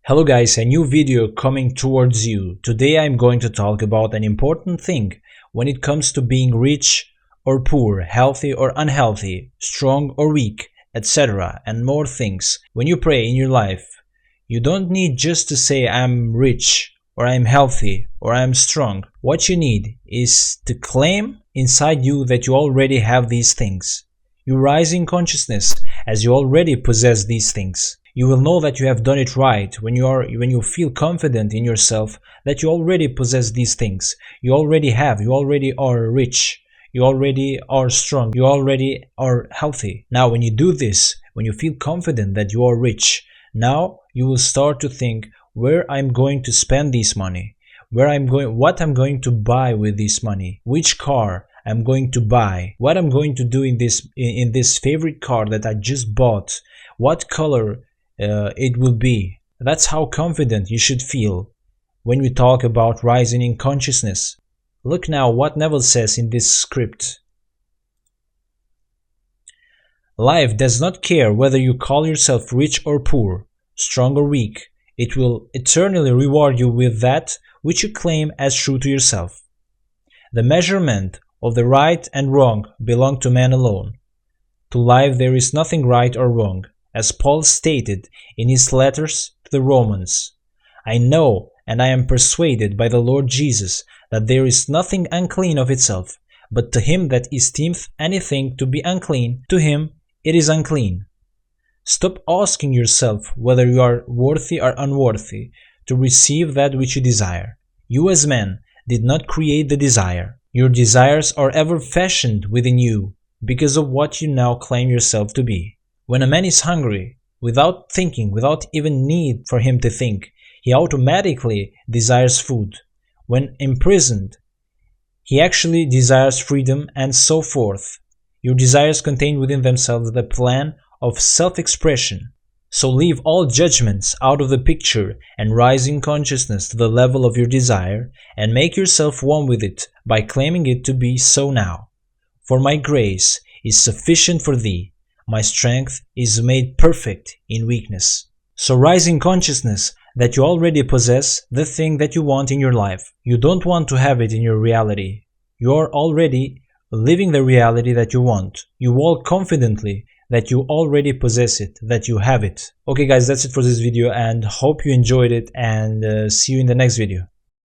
Hello guys, a new video coming towards you. Today I'm going to talk about an important thing when it comes to being rich or poor, healthy or unhealthy, strong or weak, etc. and more things. When you pray in your life, you don't need just to say I'm rich or I'm healthy or I'm strong. What you need is to claim inside you that you already have these things. You rise in consciousness as you already possess these things. You will know that you have done it right when you feel confident in yourself that you already possess these things. You already are rich, you already are strong, you already are healthy. Now when you do this, when you feel confident that you are rich, now you will start to think where I'm going to spend this money, what I'm going to buy with this money, which car I'm going to buy, what I'm going to do in this favorite car that I just bought, what color it will be. That's how confident you should feel when we talk about rising in consciousness. Look now what Neville says in this script. Life does not care whether you call yourself rich or poor, strong or weak. It will eternally reward you with that which you claim as true to yourself. The measurement of the right and wrong belong to man alone. To life there is nothing right or wrong, as Paul stated in his letters to the Romans. I know and I am persuaded by the Lord Jesus that there is nothing unclean of itself, but to him that esteemeth anything to be unclean, to him it is unclean. Stop asking yourself whether you are worthy or unworthy to receive that which you desire. You as man did not create the desire. Your desires are ever fashioned within you because of what you now claim yourself to be. When a man is hungry, without thinking, without even need for him to think, he automatically desires food. When imprisoned, he actually desires freedom and so forth. Your desires contain within themselves the plan of self-expression. So leave all judgments out of the picture and rise in consciousness to the level of your desire and make yourself one with it by claiming it to be so now. For my grace is sufficient for thee. My strength is made perfect in weakness. So rise in consciousness that you already possess the thing that you want in your life. You don't want to have it in your reality. You are already living the reality that you want. You walk confidently that you already possess it, that you have it. Okay guys, that's it for this video and hope you enjoyed it and see you in the next video.